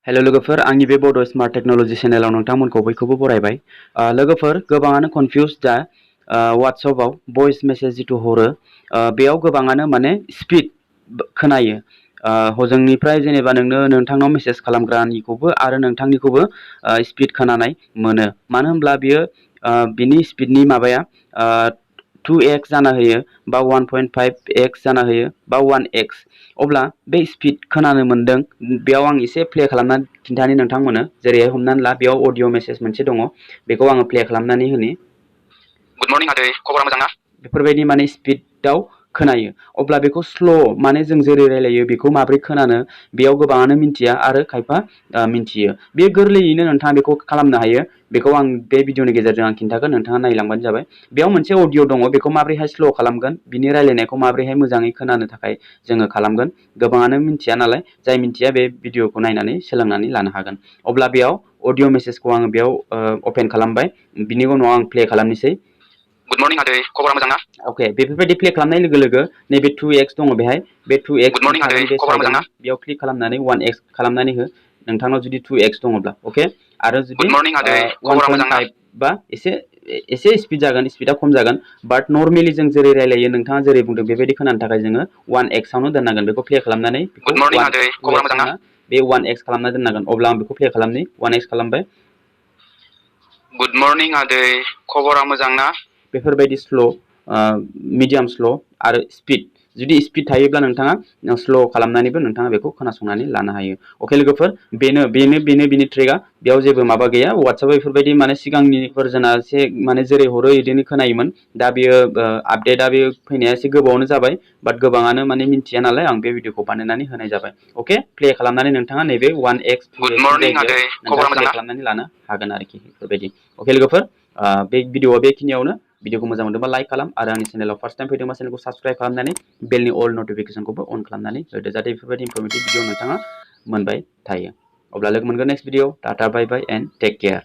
Hello लोगोफोर आंनि बे बड स्मार्ट टेक्नोलॉजी चेनेलाव नोंथांमोनखौ बयखौबो बरायबाय। लोगोफोर गोबाङानो कनफ्यूज दा WhatsAppआव भइस मेसेज जिथु हरो बेयाव गोबाङानो माने स्पीड खोनायो। हजोंनिफ्राय जेनेबा नोंथांनाव मेसेज खालामग्रानिखौबो आरो नोंथांनिखौबो स्पीड खोनानाय मोनो। मानो होनब्ला बियो बिनि स्पीडनि माबाया 2x जाना होयो बा 1.5x जाना होयो बा 1x। अब्ला बे स्पीड खोनानो मोनदों बेयाव आं एसे प्ले खालामनानै खिन्थानि नोंथांमोननो। जेरैहाय हमनानै ला बेयाव अडियो मेसेज मोनसे दङ, बेखौ आङो प्ले खालामनानै होनि। गुड मर्निं आदै, खबरा मोजां ना? बेफोरबायदि माने स्पीडआव खोनायो। अब्ला बेखौ स्ल' माने जों जेरै रायलायो बेखौ माब्रै खोनानो बेयाव गोबाङानो मिन्थिया आरो खायफा मिन्थियो। बे गोरलैयैनो नोंथाङा बेखौ खालामनो हायो। बेखौ आं बे भिडिअनि गेजेरजों आं खिन्थागोन, नोंथाङा नायलांबानो जाबाय। बेयाव मोनसे अडियो दङ, बेखौ माब्रैहाय स्ल' खालामगोन, बिनि रायलायनायखौ माब्रैहाय मोजाङै खोनानो थाखाय जोङो खालामगोन। गोबाङानो मिन्थिया नालाय, जाय मिन्थिया बे भिडिअखौ नायनानै सोलोंनानै लानो हागोन। अब्ला बेयाव अडियो मेसेजखौ आङो बेयाव अपेन खालामबाय, बिनि उनाव आं प्ले खालामनोसै। गुड मर्निं आदै, खबरा मोजां ना? अके, बेफोरबायदि प्ले खालामनाय लोगो लोगो नैबे 2x दङ बेहाय, बे 2x गुड मर्निं आदै, खबरा मोजां ना? बेयाव क्लिक खालामनानै 1x खालामनानै हो नोंथांनाव जुदि 2x दङब्ला। अके, आरो जुदि गुड मर्निं आदै, खबरा मोजां ना? बा एसे स्पीड जागोन, स्पीडा खम जागोन। बाट नर्मेलि जों जेरै रायलायो नोंथाङा जेरै बुंदों बेबायदि खोनानो थाखाय जोङो 1x आवनो दोननांगोन। बेखौ प्ले खालामनानै गुड मर्निं आदै, खबरा मोजां ना? बे 1x खालामना दोननांगोन। अब्ला आं बेखौ प्ले खालामनि। 1x खालामबाय। गुड मर्निं आदै, खबरा मोजां ना? बेफोरबायदि स्ल', मिडियाम स्ल' आरो स्पीड। जुदि स्पीड थायोब्ला नोंथाङा स्ल' खालामनानैबो नोंथाङा बेखौ खोनासंनानै लानो हायो। अके लोगोफोर, बेनो बिनि ट्रिकआ। बेयाव जेबो माबा गैया। WhatsApp बेफोरबायदि माने सिगांनि भार्जनआ एसे माने जेरै हरो बिदिनो खोनायोमोन। दा बेयो आपडेटआ बे फैनाया एसे गोबावानो जाबाय। बाट गोबाङानो माने मिन्थिया नालाय आं बे भिडिअखौ बानायनानै होनाय जाबाय। अके, प्ले खालामनानै नोंथाङा नैबे 1x 2x जायगायाव प्ले खालामनानै लानो हागोन आरोखि बेफोरबायदि। अके लोगोफोर, बे भिडिअआ बेखिनियावनो। भिडिअखौ मोजां मोनदोंबा लाइक खालाम आरो आंनि चेनेलाव फार्स्ट टाइम फैदोंबा चेनेलखौ साबस्क्राइब खालामनानै बेलनि अल नटिफिकेसनखौबो अन खालामनानै होदो, जाहाथे बेफोरबायदि इनफरमेटिभ भिडिअ नोंथाङा मोनबाय थायो। अब्ला लोगो मोनगोन next video. Tata bye bye and take care.